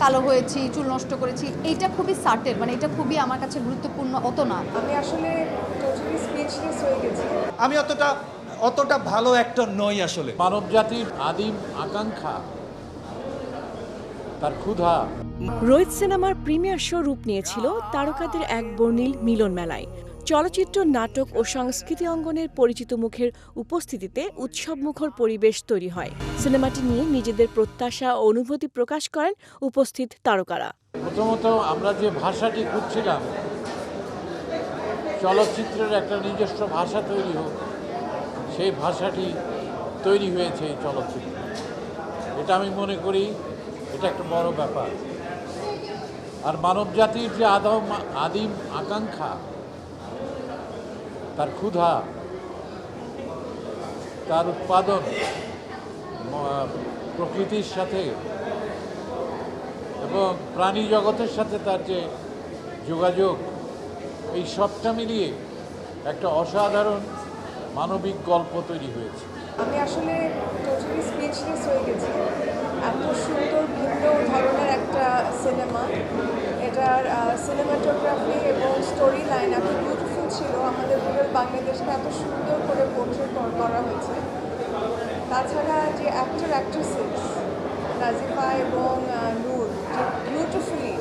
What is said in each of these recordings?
কালো হয়েছি, চুল নষ্ট করেছি, এইটা খুবই সার্টেন, মানে এটা খুবই আমার কাছে গুরুত্বপূর্ণ অত না। আমি আসলে টোটালি স্পিচলেস হয়ে গেছি। আমি অতটা ভালো অ্যাক্টর নই আসলে। মানবজাতির আদিম আকাঙ্ক্ষা, তার ক্ষুধা। রোহিত সিনেমার প্রিমিয়ার শো রূপ নিয়েছিল তারকাদের এক বর্ণিল মিলন মেলায়। চলচ্চিত্র, নাটক ও সংস্কৃতি অঙ্গনের পরিচিত মুখের উপস্থিতিতে উৎসবমুখর পরিবেশ তৈরি হয়। সিনেমাটি নিয়ে নিজেদের প্রত্যাশা ও অনুভূতি প্রকাশ করেন উপস্থিত তারকারা। প্রথমত আমরা যে ভাষাটি খুঁজছিলাম, চলচ্চিত্রের একটা নিজস্ব ভাষা তৈরি হোক, সেই ভাষাটি তৈরি হয়েছে এই চলচ্চিত্রে। এটা আমি মনে করি এটা একটা বড় ব্যাপার। আর মানবজাতির যে আদিম আকাঙ্ক্ষা, তার ক্ষুধা, তার উৎপাদন প্রকৃতির সাথে এবং প্রাণী জগতের সাথে তার যে যোগাযোগ, এই সবটা মিলিয়ে একটা অসাধারণ মানবিক গল্প তৈরি হয়েছে। আমি আসলে টোটালি স্পিচলেস হয়ে গেছি। এত সুন্দর ভিন্ন ধরনের একটা সিনেমা, এটার সিনেমাটোগ্রাফি এবং স্টোরি লাইন এত বিউটিফুল ছিল। আমাদের রুরাল বাংলাদেশকে এত সুন্দর করে পোর্ট্রেট করা হয়েছে। তাছাড়া যে অ্যাক্ট্রেসেস নাজিফা এবং নূর যে বিউটিফুলি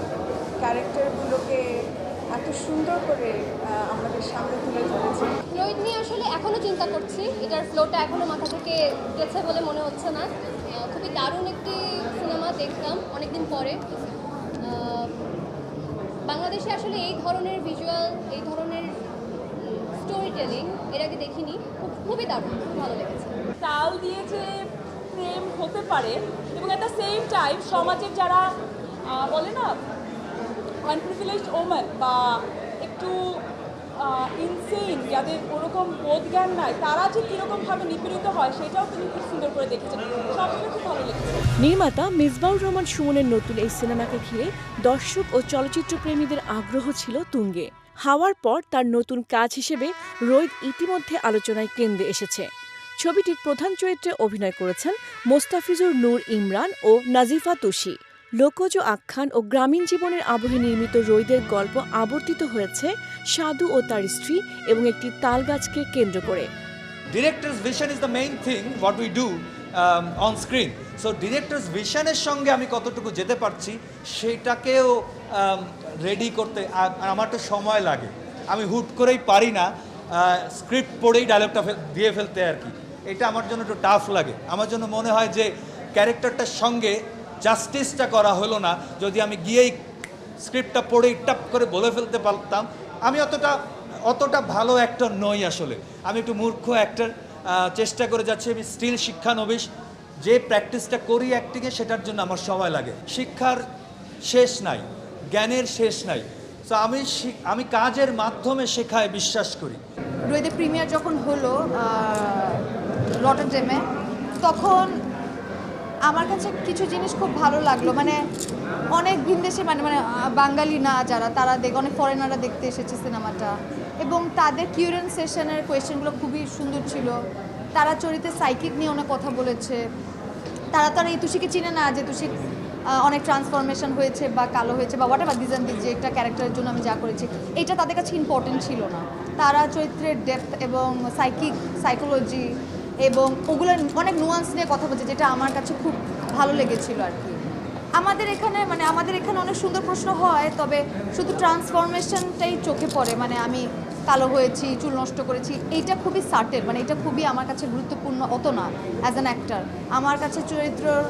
ক্যারেক্টারগুলোকে এত সুন্দর করে আমাদের সামনে তুলে ধরেছে। রোহিত নিয়ে আসলে এখনও চিন্তা করছি, এটার ফ্লোটা এখনও মাথা থেকে গেছে বলে মনে হচ্ছে না। খুবই দারুণ একটি সিনেমা দেখলাম অনেকদিন পরে। বাংলাদেশে আসলে এই ধরনের ভিজুয়াল, এই ধরনের স্টোরি টেলিং এর আগে দেখিনি। খুবই দারুণ, খুব ভালো লেগেছে। তাল দিয়ে যে প্রেম হতে পারে এবং অ্যাট দ্য সেম টাইম সমাজের যারা বলে না আনপ্রিভিলেজড ওমেন বা একটু ইনসেইন, যাদের ওরকম বোধজ্ঞান নাই, তারা যে কীরকমভাবে নিপীড়িত হয় সেটাও তিনি খুব সুন্দর করে দেখেছেন। সব মিলে খুব ভালো লেগেছে। নির্মাতা মিসবাউর রহমান সুমনের নতুন এই সিনেমাকে ঘিরে দর্শক ও চলচ্চিত্র প্রেমীদের আগ্রহ ছিল তুঙ্গে। হাওয়ার পর তার নতুন কাজ হিসেবে রোহিত ইতিমধ্যে আলোচনায় কেন্দ্রে এসেছে। ছবিটির প্রধান চরিত্রে অভিনয় করেছেন মোস্তাফিজুর নূর ইমরান ও নাজিফা তুষি। লোকজ আখ্যান ও গ্রামীণ জীবনের আবহে নির্মিত রোহিতের গল্প আবর্তিত হয়েছে সাধু ও তার স্ত্রী এবং একটি তালগাছকে কেন্দ্র করে। Director's vision is the main thing what we do on screen. So director's ভিশনের সঙ্গে আমি কতটুকু যেতে পারছি সেটাকেও রেডি করতে আমার তো সময় লাগে। আমি হুট করেই পারি না স্ক্রিপ্ট পড়েই ডায়লগটা দিয়ে ফেলতে আর কি। এটা আমার জন্য একটু টাফ লাগে। আমার জন্য মনে হয় যে ক্যারেক্টারটার সঙ্গে জাস্টিসটা করা হলো না যদি আমি গিয়েই স্ক্রিপ্টটা পড়েই টাপ করে বলে ফেলতে পারতাম। আমি অতটা ভালো অ্যাক্টর নই আসলে। আমি একটু মূর্খ অ্যাক্টর, চেষ্টা করে যাচ্ছি। আমি স্টিল শিক্ষানবিশ, যে প্র্যাকটিসটা করি অ্যাক্টিংয়ে সেটার জন্য আমার সময় লাগে। শিক্ষার শেষ নাই, জ্ঞানের শেষ নাই। তো আমি কাজের মাধ্যমে শেখায় বিশ্বাস করি। রোহিতের প্রিমিয়ার যখন হলো রটারড্যামে, তখন আমার কাছে কিছু জিনিস খুব ভালো লাগলো। মানে অনেক ভিনদেশে মানে বাঙালি না যারা, তারা অনেক ফরেনাররা দেখতে এসেছে সিনেমাটা, এবং তাদের কিউরেন সেশনের কোয়েশ্চেনগুলো খুবই সুন্দর ছিল। তারা চরিত্রের সাইকিক নিয়ে অনেক কথা বলেছে। তারা এই তুষিকে চিনে না, যে তুষি অনেক ট্রান্সফরমেশন হয়েছে বা কালো হয়েছে বা হোয়াটএভার দিস অ্যান্ড দিস, যে একটা ক্যারেক্টারের জন্য আমি যা করেছি এটা তাদের কাছে ইম্পর্টেন্ট ছিল না। তারা চরিত্রের ডেপথ এবং সাইকোলজি এবং ওগুলোর অনেক নুয়ান্স নিয়ে কথা বলছে, যেটা আমার কাছে খুব ভালো লেগেছিল আর কি। আমাদের এখানে অনেক সুন্দর প্রশ্ন হয়, তবে শুধু ট্রান্সফরমেশনটাই চোখে পড়ে। মানে আমি কালো হয়েছি, চুল নষ্ট করেছি, এইটা খুবই সার্টেন, মানে এটা খুবই আমার কাছে গুরুত্বপূর্ণ অত না অ্যাজ অ্যান অ্যাক্টর। আমার কাছে চরিত্রর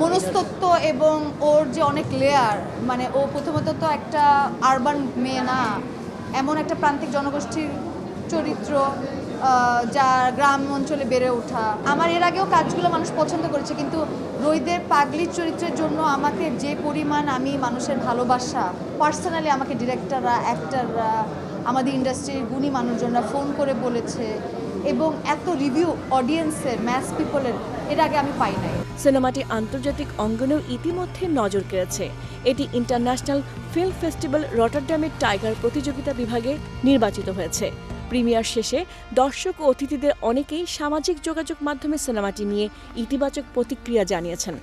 মনস্তত্ত্ব এবং ওর যে অনেক লেয়ার, মানে ও প্রথমত তো একটা আরবান মেয়ে না, এমন একটা প্রান্তিক জনগোষ্ঠীর চরিত্র, যা গ্রাম অঞ্চলে বেড়ে ওঠা। আমার এর আগেও কাজগুলো মানুষ পছন্দ করেছে, কিন্তু রোহিতের পাগলির চরিত্রের জন্য আমাকে যে পরিমাণ আমি মানুষের ভালোবাসা, পার্সোনালি আমাকে ডিরেক্টররা, অ্যাক্টররা, আমাদের ইন্ডাস্ট্রির গুণী মানুষজনরা ফোন করে বলেছে, এবং এত রিভিউ অডিয়েন্সের, ম্যাস পিপলের এর আগে আমি পাই নাই। সিনেমাটি আন্তর্জাতিক অঙ্গনেও ইতিমধ্যে নজর কেড়েছে। এটি ইন্টারন্যাশনাল ফিল্ম ফেস্টিভ্যাল রটারড্যামের টাইগার প্রতিযোগিতা বিভাগে নির্বাচিত হয়েছে। প্রিমিয়ার শেষে দর্শক ও অতিথিদের অনেকেই সামাজিক যোগাযোগ মাধ্যমে সিনেমাটি নিয়ে ইতিবাচক প্রতিক্রিয়া জানিয়েছেন।